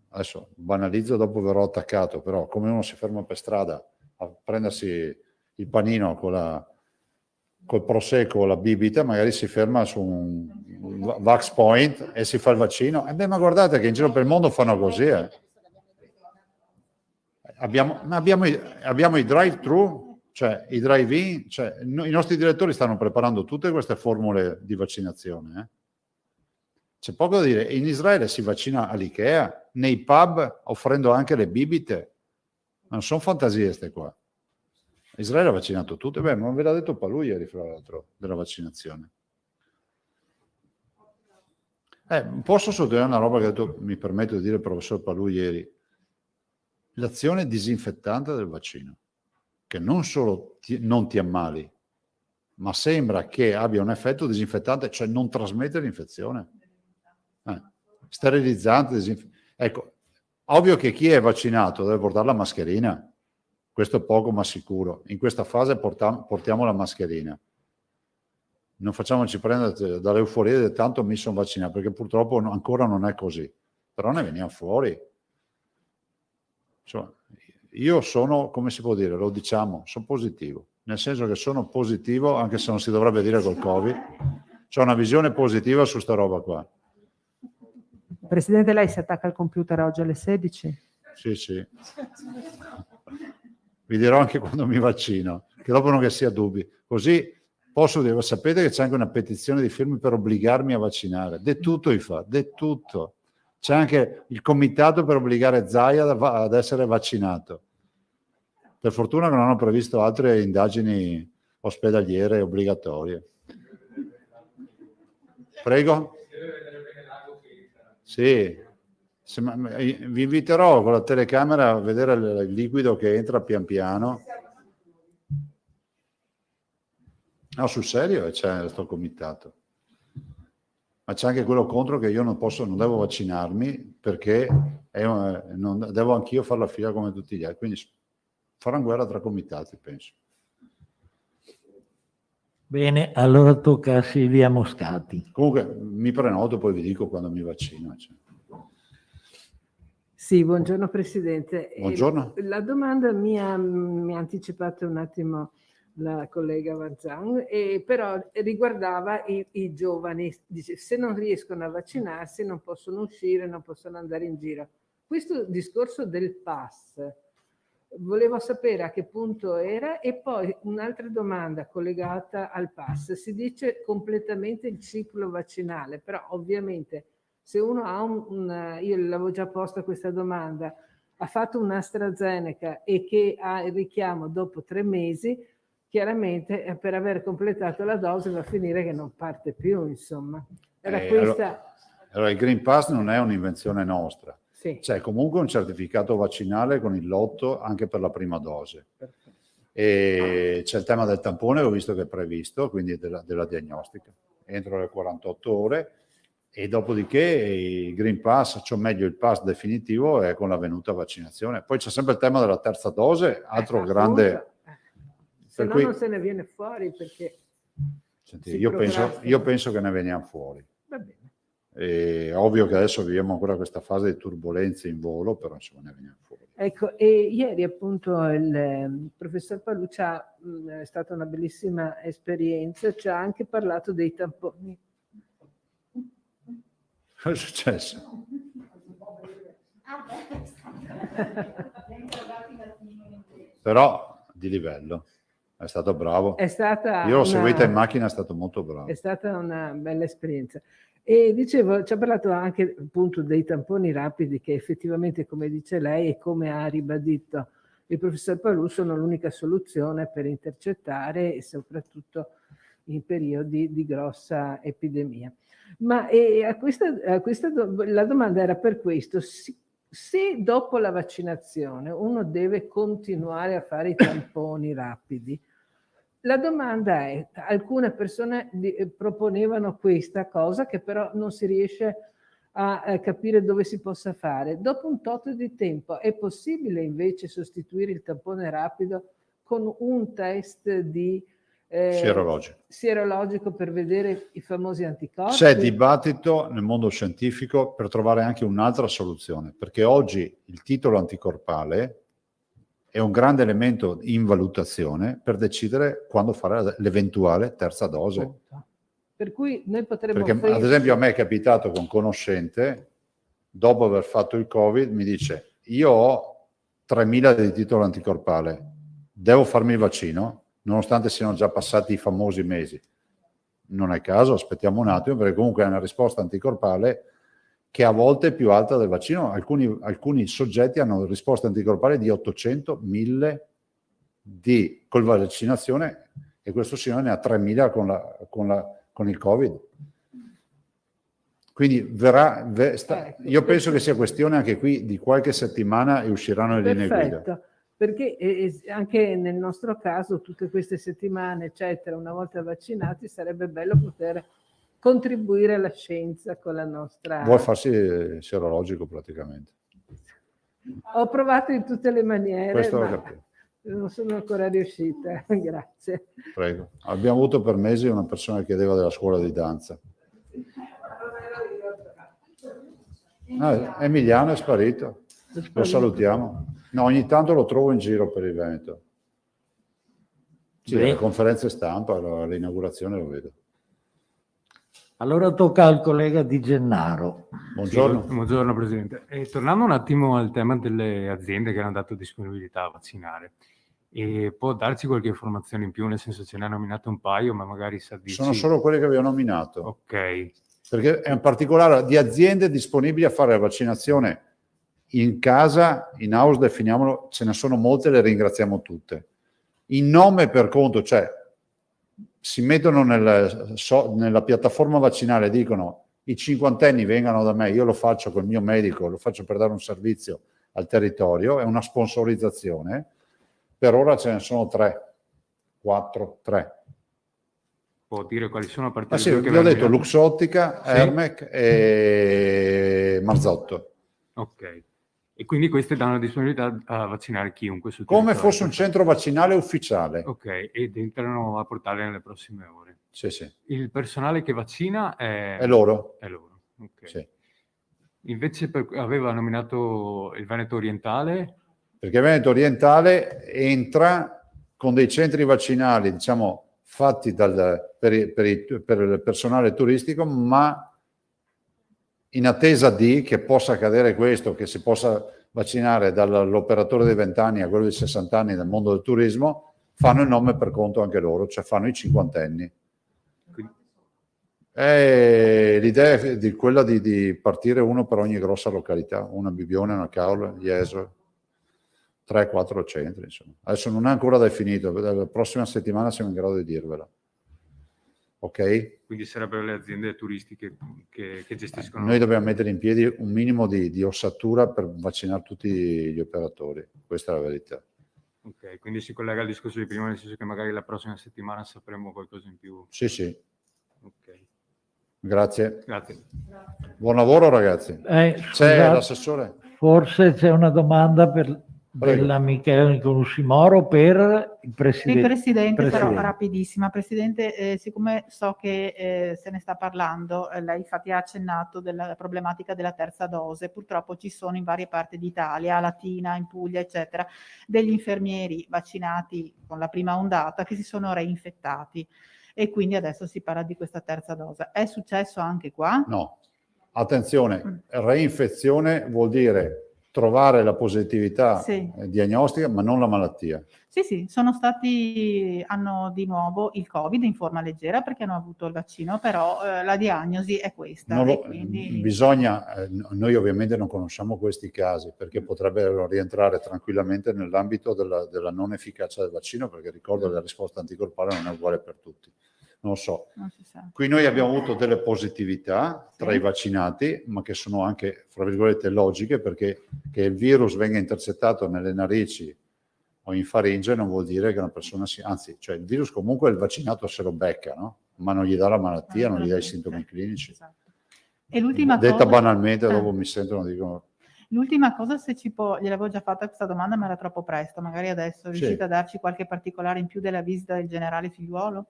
adesso banalizzo, dopo verrò attaccato, però come uno si ferma per strada a prendersi il panino col prosecco o la bibita, magari si ferma su un Vax Point e si fa il vaccino. E beh, ma guardate che in giro per il mondo fanno così. Abbiamo i drive-thru, cioè i drive-in, cioè, i nostri direttori stanno preparando tutte queste formule di vaccinazione. C'è poco da dire. In Israele si vaccina all'Ikea, nei pub offrendo anche le bibite. Non sono fantasie queste qua. Israele ha vaccinato tutte. Beh, non ve l'ha detto Palù ieri, fra l'altro, della vaccinazione. Posso sottolineare una roba che ha detto, mi permetto di dire il professor Palù ieri. L'azione disinfettante del vaccino, che non solo non ti ammali, ma sembra che abbia un effetto disinfettante, cioè non trasmette l'infezione. Sterilizzante, ecco, ovvio che chi è vaccinato deve portare la mascherina, questo è poco ma sicuro. In questa fase portiamo la mascherina. Non facciamoci prendere dall'euforia di tanto mi sono vaccinato, perché purtroppo ancora non è così, però ne veniamo fuori. Insomma, io sono, come si può dire, lo diciamo, sono positivo, nel senso che sono positivo, anche se non si dovrebbe dire col Covid, c'ho una visione positiva su sta roba qua.
Presidente, lei si attacca al computer oggi alle 16?
Sì, sì. Vi dirò anche quando mi vaccino, che dopo non che sia dubbi. Così posso dire, sapete che c'è anche una petizione di firme per obbligarmi a vaccinare. De tutto fa, de tutto. C'è anche il comitato per obbligare Zaia ad essere vaccinato. Per fortuna che non hanno previsto altre indagini ospedaliere obbligatorie. Prego? Sì. Vi inviterò con la telecamera a vedere il liquido che entra pian piano. No, sul serio c'è questo comitato. Ma c'è anche quello contro che io non devo vaccinarmi perché devo anch'io fare la fila come tutti gli altri. Quindi faranno guerra tra comitati, penso.
Bene, allora tocca a Silvia Moscati.
Comunque mi prenoto, poi vi dico quando mi vaccino. Cioè.
Sì, buongiorno Presidente.
Buongiorno.
La domanda mi ha anticipato un attimo la collega Vanzan, però riguardava i giovani. Dice, se non riescono a vaccinarsi non possono uscire, non possono andare in giro. Questo discorso del pass, volevo sapere a che punto era. E poi un'altra domanda collegata al pass. Si dice completamente il ciclo vaccinale, però ovviamente se uno ha io l'avevo già posta questa domanda, ha fatto un AstraZeneca e che ha il richiamo dopo 3 mesi, chiaramente per aver completato la dose va a finire che non parte più, insomma. Era questa...
Allora, il Green Pass non è un'invenzione nostra.
Sì.
C'è comunque un certificato vaccinale con il lotto anche per la prima dose. Perfetto. E c'è il tema del tampone, ho visto che è previsto, quindi della diagnostica, entro le 48 ore. E dopodiché il Green Pass, cioè meglio il pass definitivo, è con la venuta vaccinazione. Poi c'è sempre il tema della terza dose, altro grande...
Se no non se ne viene fuori perché...
Senti,
Si
io penso che ne veniamo fuori.
Va bene.
È ovvio che adesso viviamo ancora questa fase di turbolenze in volo, però insomma ne veniamo fuori.
Ecco, e ieri appunto il professor Paluccia, è stata una bellissima esperienza, ci ha anche parlato dei tamponi.
Cosa è successo? Però di livello, è stato bravo.
È stata
Io l'ho seguita in
una,
macchina, è stato molto bravo.
è stata una bella esperienza. E dicevo, ci ha parlato anche appunto dei tamponi rapidi che effettivamente, come dice lei e come ha ribadito il professor Palù, sono l'unica soluzione per intercettare e soprattutto in periodi di grossa epidemia. Ma la domanda era per questo: se dopo la vaccinazione uno deve continuare a fare i tamponi rapidi, la domanda è, alcune persone proponevano questa cosa che però non si riesce a capire dove si possa fare. Dopo un tot di tempo è possibile invece sostituire il tampone rapido con un test di sierologico per vedere i famosi anticorpi?
C'è dibattito nel mondo scientifico per trovare anche un'altra soluzione, perché oggi il titolo anticorpale è un grande elemento in valutazione per decidere quando fare l'eventuale terza dose.
Per cui noi potremmo
Perché ad esempio a me è capitato con conoscente, dopo aver fatto il Covid, mi dice: io ho 3.000 di titolo anticorpale, devo farmi il vaccino, nonostante siano già passati i famosi mesi. Non è il caso, aspettiamo un attimo, perché comunque è una risposta anticorpale che a volte è più alta del vaccino. Alcuni soggetti hanno risposte anticorpali di 800, 1000 con la vaccinazione, e questo signore ne ha 3.000 con il Covid. Quindi io penso che sia questione anche qui di qualche settimana e usciranno le linee guida.
Perfetto, perché anche nel nostro caso tutte queste settimane, eccetera, una volta vaccinati, sarebbe bello poter contribuire alla scienza con la nostra...
Vuoi farsi serologico praticamente?
Ho provato in tutte le maniere,
Questo lo
ma
capivo.
non sono ancora riuscita. Grazie.
Prego. Abbiamo avuto per mesi una persona che chiedeva della scuola di danza. Emiliano è sparito. Lo salutiamo. No, ogni tanto lo trovo in giro per il Veneto. Sì, alle conferenze stampa, all'inaugurazione lo vedo.
Allora tocca al collega Di Gennaro.
Buongiorno.
Sì, buongiorno Presidente. Tornando un attimo al tema delle aziende che hanno dato disponibilità a vaccinare, può darci qualche informazione in più, nel senso ce ne ha nominato un paio, ma magari sa dirci...
Sono solo quelle che vi ho nominato.
Ok.
Perché è un particolare di aziende disponibili a fare la vaccinazione in casa, in house, definiamolo, ce ne sono molte, le ringraziamo tutte. In nome per conto, cioè si mettono nella piattaforma vaccinale e dicono: i cinquantenni vengano da me, io lo faccio col mio medico, lo faccio per dare un servizio al territorio, è una sponsorizzazione. Per ora ce ne sono 3.
Può dire quali sono a partire
Sì,
da
vi ho detto Luxottica,
sì?
Ermec e Marzotto.
Ok. E quindi queste danno disponibilità a vaccinare chiunque sul
Come
territorio.
fosse un centro vaccinale ufficiale.
Ok, ed entrano a portale nelle prossime ore.
Sì, sì.
Il personale che vaccina
È loro.
È loro, ok.
Sì.
Invece aveva nominato il Veneto Orientale.
Perché il Veneto Orientale entra con dei centri vaccinali, diciamo, fatti per il personale turistico, ma in attesa che possa accadere questo, che si possa vaccinare dall'operatore dei 20 anni a quello dei 60 anni nel mondo del turismo, fanno il nome per conto anche loro, cioè fanno i cinquantenni. L'idea è quella di partire uno per ogni grossa località, una Bibione, una Caorle, Jesolo, 3-4 centri, insomma. Adesso non è ancora definito, la prossima settimana siamo in grado di dirvela. Ok?
Quindi sarebbero le aziende turistiche che gestiscono...
Noi dobbiamo mettere in piedi un minimo di ossatura per vaccinare tutti gli operatori, questa è la verità.
Ok, quindi si collega al discorso di prima, nel senso che magari la prossima settimana sapremo qualcosa in più.
Sì, sì.
Ok.
Grazie.
Grazie.
Buon lavoro ragazzi. C'è
Scusate,
l'assessore?
forse c'è una domanda per
Prego.
della Michela Nicolussi Moro per il
Sì,
Presidente.
Presidente, però
Presidente.
rapidissima. Presidente, siccome so che se ne sta parlando, lei infatti ha accennato della problematica della terza dose, purtroppo ci sono in varie parti d'Italia, a Latina, in Puglia, eccetera, degli infermieri vaccinati con la prima ondata che si sono reinfettati e quindi adesso si parla di questa terza dose. È successo anche qua?
No, attenzione, reinfezione vuol dire trovare la positività
Sì.
diagnostica, ma non la malattia.
Sì, hanno di nuovo il Covid in forma leggera perché hanno avuto il vaccino, però la diagnosi è questa.
Non
e
lo-
quindi...
Bisogna, noi ovviamente non conosciamo questi casi perché potrebbero rientrare tranquillamente nell'ambito della non efficacia del vaccino, perché ricordo che la risposta anticorpale non è uguale per tutti. Non lo so.
Non si sa.
Qui noi abbiamo avuto delle positività tra i vaccinati, ma che sono anche, fra virgolette, logiche, perché che il virus venga intercettato nelle narici o in faringe non vuol dire che una persona anzi, cioè il virus comunque il vaccinato se lo becca, no? Ma non gli dà la malattia, non gli dà i sintomi clinici.
Esatto. E l'ultima
Detta
cosa...
banalmente, dopo mi sentono, dicono...
L'ultima cosa, se ci può, gliel'avevo già fatta questa domanda, ma era troppo presto, magari adesso riuscite a darci qualche particolare in più della visita del generale Figliuolo?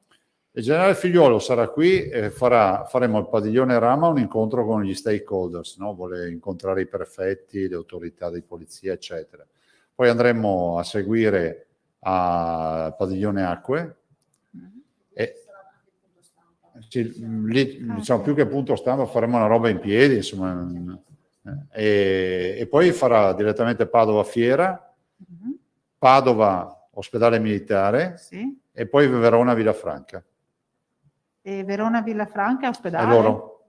Il generale Figliuolo sarà qui e faremo al padiglione Rama un incontro con gli stakeholders, no? Vuole incontrare i prefetti, le autorità di polizia, eccetera. Poi andremo a seguire al padiglione Acque e lì, diciamo, più che punto stampa faremo una roba in piedi, insomma, e poi farà direttamente Padova Fiera, Padova Ospedale Militare e poi Verona Villafranca.
E Verona Villafranca è ospedale?
È loro.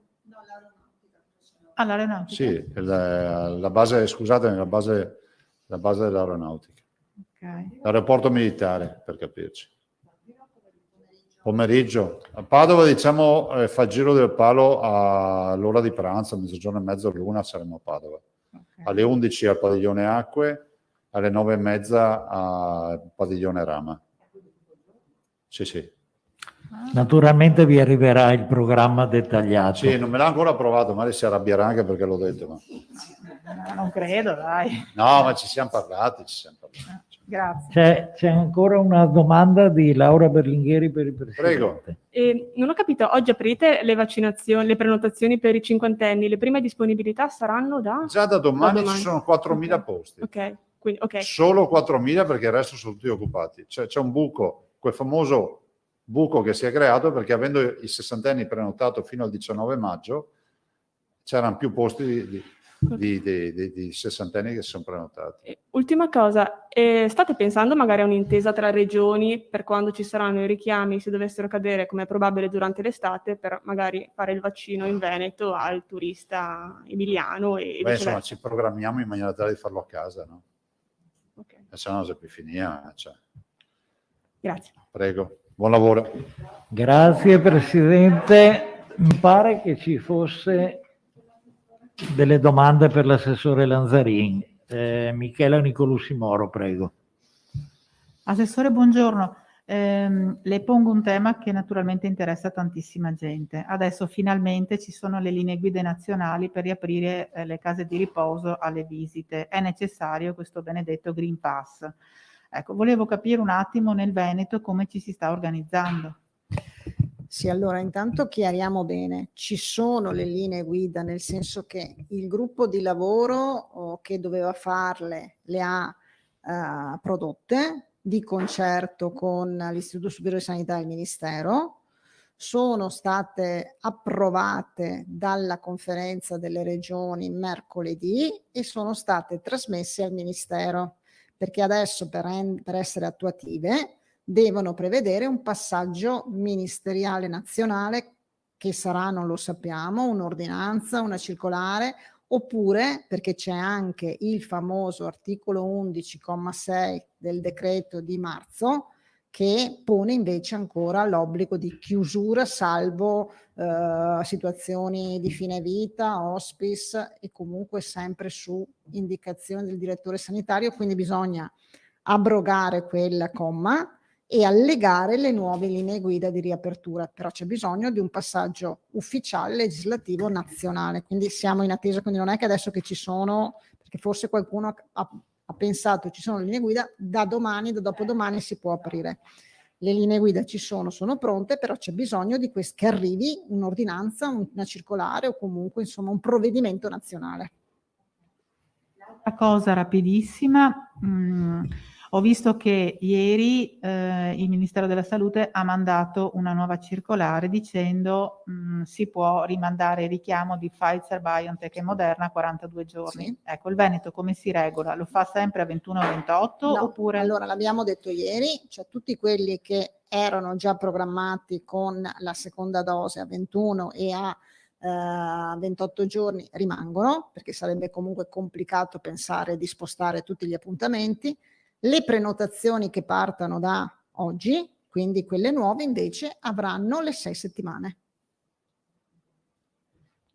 All'aeronautica?
Sì, la base, scusate, la base dell'aeronautica.
Okay.
L'aeroporto militare, per capirci. Pomeriggio. A Padova, diciamo, fa il giro del palo all'ora di pranzo, a mezzogiorno e mezzo, all'una saremo a Padova.
Okay.
Alle 11 al padiglione Acque, alle 9:30 al padiglione Rama. Sì.
Naturalmente vi arriverà il programma dettagliato.
Sì, non me l'ha ancora provato, magari si arrabbierà anche perché l'ho detto. Ma...
No, non credo, dai.
No, ma ci siamo parlati.
Grazie.
C'è ancora una domanda di Laura Berlinghieri per il Presidente.
Prego.
Non ho capito, oggi aprite le vaccinazioni, le prenotazioni per i cinquantenni, le prime disponibilità saranno da?
Già da domani ci sono 4.000 posti.
Ok, quindi ok.
Solo 4.000 perché il resto sono tutti occupati. C'è un buco, quel famoso buco che si è creato perché avendo i sessantenni prenotato fino al 19 maggio c'erano più posti di sessantenni che si sono prenotati.
Ultima cosa, state pensando magari a un'intesa tra regioni per quando ci saranno i richiami, se dovessero cadere come è probabile durante l'estate, per magari fare il vaccino in Veneto al turista emiliano e
Insomma, ci programmiamo in maniera tale di farlo a casa, no?
Ok.
Se no, Epifinia, cioè.
Grazie.
Prego, buon lavoro.
Grazie Presidente. Mi pare che ci fosse delle domande per l'assessore Lanzarin. Michela Nicolussi Moro, prego.
Assessore, buongiorno. Le pongo un tema che naturalmente interessa tantissima gente. Adesso finalmente ci sono le linee guida nazionali per riaprire le case di riposo alle visite. È necessario questo benedetto Green Pass. Ecco, volevo capire un attimo nel Veneto come ci si sta organizzando.
Sì, allora intanto chiariamo bene, ci sono le linee guida, nel senso che il gruppo di lavoro che doveva farle le ha prodotte di concerto con l'Istituto Superiore di Sanità e il Ministero, sono state approvate dalla conferenza delle regioni mercoledì e sono state trasmesse al Ministero, perché adesso per essere attuative devono prevedere un passaggio ministeriale nazionale che sarà, non lo sappiamo, un'ordinanza, una circolare, oppure perché c'è anche il famoso articolo 11,6 del decreto di marzo che pone invece ancora l'obbligo di chiusura salvo situazioni di fine vita, hospice e comunque sempre su indicazione del direttore sanitario, quindi bisogna abrogare quel comma e allegare le nuove linee guida di riapertura, però c'è bisogno di un passaggio ufficiale legislativo nazionale, quindi siamo in attesa, quindi non è che adesso che ci sono, perché forse qualcuno ha ha pensato ci sono le linee guida, da domani, da dopodomani si può aprire. Le linee guida ci sono pronte, però c'è bisogno che arrivi un'ordinanza, una circolare o comunque insomma un provvedimento nazionale.
Una cosa rapidissima, ho visto che ieri il Ministero della Salute ha mandato una nuova circolare dicendo si può rimandare il richiamo di Pfizer, BioNTech e Moderna a 42 giorni.
Sì.
Ecco, il Veneto come si regola? Lo fa sempre a 21 o 28
No,
oppure...
allora l'abbiamo detto ieri, cioè tutti quelli che erano già programmati con la seconda dose a 21 e a 28 giorni rimangono, perché sarebbe comunque complicato pensare di spostare tutti gli appuntamenti. Le prenotazioni che partono da oggi, quindi quelle nuove, invece avranno le 6 settimane.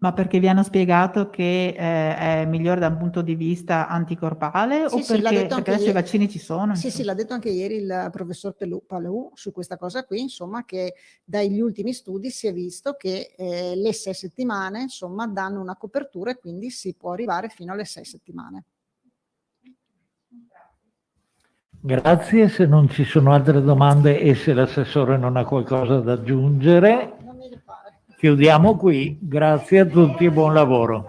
Ma perché vi hanno spiegato che è migliore da un punto di vista anticorpale o
Sì, l'ha
perché,
detto anche
perché adesso i
ieri.
vaccini ci sono?
Sì,
insomma.
l'ha detto anche ieri il professor Palou su questa cosa qui, insomma, che dagli ultimi studi si è visto che le 6 settimane, insomma, danno una copertura e quindi si può arrivare fino alle 6 settimane.
Grazie, se non ci sono altre domande e se l'assessore non ha qualcosa da aggiungere,
Non mi pare.
chiudiamo qui. Grazie a tutti e buon lavoro.